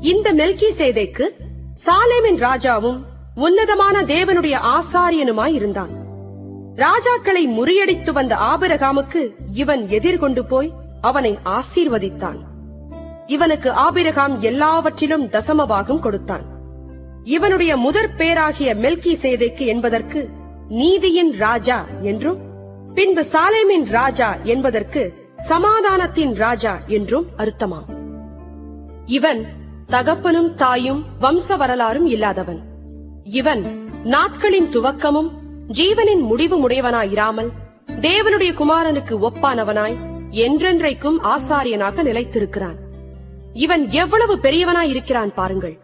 இந்த மெல்கிசேதேக்கு சாலேமின் ராஜாவும் உன்னதமான தேவனுடைய ஆசாரியனுமாய் இருந்தான். ராஜாக்களை முறியடித்து வந்த ஆபிரகாமுக்கு இவன் எதிர்கொண்டு போய் அவனை ஆசீர்வதித்தான். இவனுக்கு ஆபிரகாம் எல்லாவற்றிலும் தசமபாகம் கொடுத்தான். இவனுடைய முதற் பேராகிய மெல்கிசேதேக்கு என்பதற்கு நீதியின் ராஜா என்றும், பின்பு சாலேமின் ராஜா என்பதற்கு சமாதானத்தின் ராஜா என்றும் அர்த்தமாம். இவன் தகப்பனும் தாயும் வம்ச வரலாறும் இல்லாதவன். இவன் நாட்களின் துவக்கமும் ஜீவனின் முடிவும் உடையவனாயிராமல் தேவனுடைய குமாரனுக்கு ஒப்பானவனாய் என்றென்றைக்கும் ஆசாரியனாக நிலைத்திருக்கிறான். இவன் எவ்வளவு பெரியவனாயிருக்கிறான் பாருங்கள்.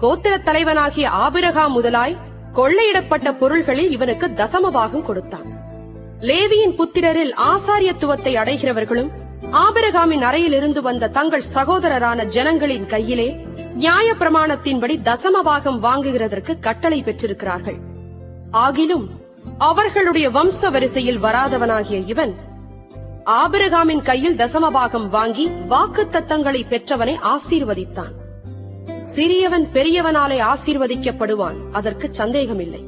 கோத்திரத் தலைவனாகிய ஆபிரகாம் முதலாய் கொள்ளையிடப்பட்ட பொருள்களில் இவனுக்கு தசமபாகம் கொடுத்தான். லேவியின் புத்திரரில் ஆசாரியத்துவத்தை அடைகிறவர்களும் ஆபிரகாமின் அறையிலிருந்து வந்த தங்கள் சகோதரரான ஜனங்களின் கையிலே நியாய பிரமாணத்தின்படி தசமபாகம் வாங்குகிறதற்கு கட்டளை பெற்றிருக்கிறார்கள். ஆகிலும் அவர்களுடைய வம்ச வரிசையில் வராதவனாகிய இவன் ஆபிரகாமின் கையில் தசமபாகம் வாங்கி வாக்குத்தத்தங்களை பெற்றவனை ஆசீர்வதித்தான். சிறியவன் பெரியவனாலே ஆசீர்வதிக்கப்படுவான், அதற்கு சந்தேகமில்லை.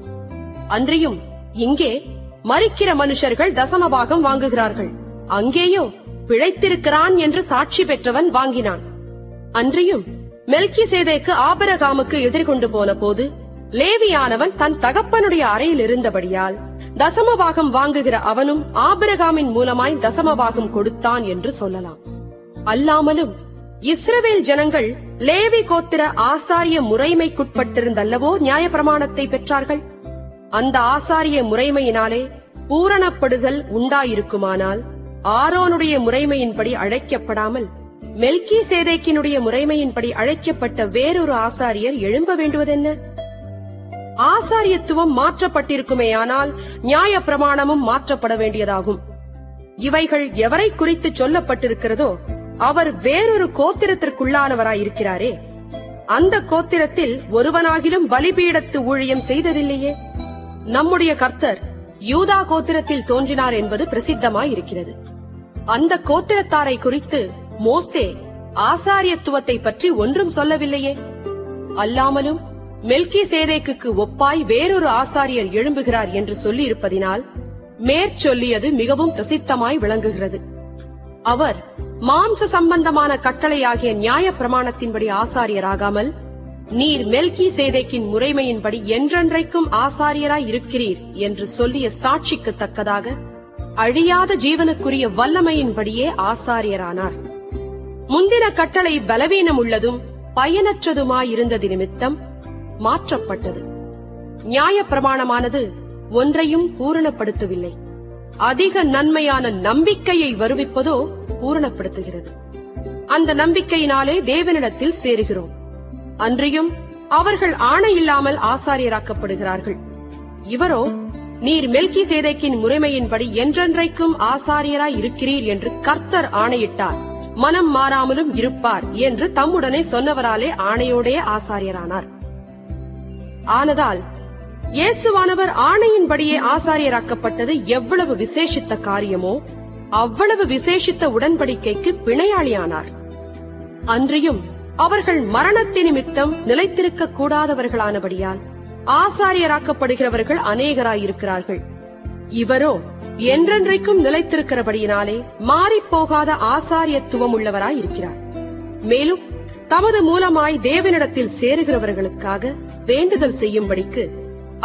அன்றியும் இங்கே மரிக்கிற மனுஷர்கள் தசமபாகம் வாங்குகிறார்கள், அங்கேயோ பிழைத்திருக்கிறான் என்று சாட்சி பெற்றவன் வாங்கினான். அன்றியும் மெல்கிசேதேக்கு ஆபிரகாமுக்கு எதிர்கொண்டு போன போது லேவியானவன் தன் தகப்பனுடைய அறையில் இருந்தபடியால் தசமபாகம் வாங்குகிற அவனும் ஆபிரகாமின் மூலமாய் தசமபாகம் கொடுத்தான் என்று சொல்லலாம். அல்லாமலும் இஸ்ரவேல் ஜனங்கள் லேவி கோத்திர ஆசாரிய முறைமைக்குட்பட்டிருந்தல்லவோ நியாயப்பிரமாணத்தை பெற்றார்கள். அந்த ஆசாரிய முறைமையினாலே பூரணப்படுதல் உண்டாயிருக்குமானால் ஆரோனுடைய முறைமையின்படி அழைக்கப்படாமல் மெல்கிசேதேக்கினுடைய முறைமையின்படி அழைக்கப்பட்ட வேறொரு ஆசாரியர் எழும்ப வேண்டுவதென்ன? ஆசாரியத்துவம் மாற்றப்பட்டிருக்குமேயானால் நியாய பிரமாணமும் மாற்றப்பட வேண்டியதாகும். இவைகள் எவரை குறித்து சொல்லப்பட்டிருக்கிறதோ அவர் வேறொரு கோத்திரத்திற்குள்ளானவராயிருக்கிறாரே. அந்த கோத்திரத்தில் ஒருவனாகிலும் பலிபீடத்து ஊழியம் செய்ததில்லையே. நம்முடைய கர்த்தர் யூதா கோத்திரத்தில் தோன்றினார் என்பது பிரசித்தமாயிருக்கிறது. அந்த கோத்திரத்தாரை குறித்து மோசே ஆசாரியத்துவத்தை பற்றி ஒன்றும் சொல்லவில்லையே. அல்லாமலும் மெல்கிசேதேக்குக்கு ஒப்பாய் வேறொரு ஆசாரியர் எழும்புகிறார் என்று சொல்லி இருப்பதினால் மேற்சொல்லியது மிகவும் பிரசித்தமாய் விளங்குகிறது. அவர் மாம்ச சம்பந்தமான கட்டளையாகிய நியாய பிரமாணத்தின்படி ஆசாரியராகாமல் நீர் மெல்கிசேதேக்கின் முறைமையின்படி என்றென்றைக்கும் ஆசாரியராய் இருக்கிறீர் என்று சொல்லிய சாட்சிக்கு தக்கதாக அழியாத ஜீவனுக்குரிய வல்லமையின்படியே ஆசாரியரானார். முந்தின கட்டளை பலவீனம் உள்ளதும் பயனற்றதுமாயிருந்தது நிமித்தம் மாற்றப்பட்டது. நியாய பிரமாணமானது ஒன்றையும் பூரணப்படுத்தவில்லை, அதிக நன்மையான நம்பிக்கையை வருவிப்பதோ பூரணப்படுத்துகிறது. அந்த நம்பிக்கையினாலே தேவனிடத்தில் சேருகிறோம். அன்றியும் அவர்கள் ஆணையில்லாமல் ஆசாரியராக்கப்படுகிறார்கள். இவரோ நீர் மெல்கிசேதேக்கின் முறைமையின்படி என்றென்றைக்கும் ஆசாரியராய் இருக்கிறீர் என்று கர்த்தர் ஆணையிட்டார், மனம் மாறாமலும் இருப்பார் என்று தம்முடனே சொன்னவராலே ஆணையோடே ஆசாரியரானார். ஆனதால் இயேசுவானவர் ஆணையின்படியே ஆசாரியராக்கப்பட்டது எவ்வளவு விசேஷித்த காரியமோ அவ்வளவு விசேஷித்த உடன்படிக்கைக்கு பிணையாளியானார். அன்றியும் அவர்கள் மரணத்தி நிமித்தம் நிலைத்திருக்க கூடாதவர்களானபடியால் ஆசாரியராக்கப்படுகிறவர்கள் அநேகராயிருக்கிறார்கள். இவரோ என்றென்றைக்கும் நிலைத்திருக்கிறபடியினாலே மாறிப்போகாத ஆசாரியத்துவம் உள்ளவராயிருக்கிறார். மேலும் தமது மூலமாய் தேவனிடத்தில் சேருகிறவர்களுக்காக வேண்டுதல் செய்யும்படிக்கு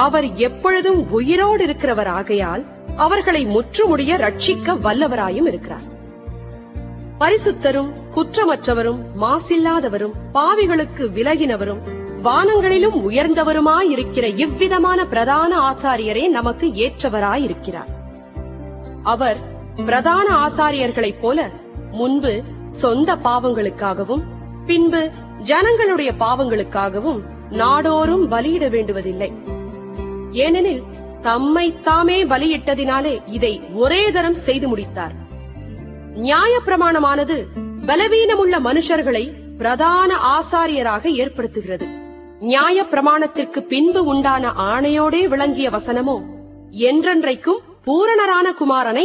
அவர் எப்பொழுதும் உயிரோடு இருக்கிறவர் ஆகையால் அவர்களை முற்றுமுடிய ரட்சிக்க வல்லவராயும் இருக்கிறார். பரிசுத்தரும் குற்றமற்றவரும் மாசில்லாதவரும் பாவிகளுக்கு விலகினவரும் வானங்களிலும் உயர்ந்தவருமாயிருக்கிற இவ்விதமான பிரதான ஆசாரியரே நமக்கு ஏற்றவராயிருக்கிறார். அவர் பிரதான ஆசாரியர்களைப் போல முன்பு சொந்த பாவங்களுக்காகவும் பின்பு ஜனங்களுடைய பாவங்களுக்காகவும் நாடோறும் பலியிட வேண்டுவதில்லை. ஏனெனில் தம்மை தாமே பலியிட்டதினாலே இதை ஒரே தரம் செய்து முடித்தார். நியாய பிரமாணமானது பலவீனமுள்ள மனுஷர்களை பிரதான ஆசாரியராக ஏற்படுத்துகிறது. நியாய பிரமாணத்திற்கு பின்பு உண்டான ஆணையோடே விளங்கிய வசனமோ என்றென்றைக்கும் பூரணரான குமாரனை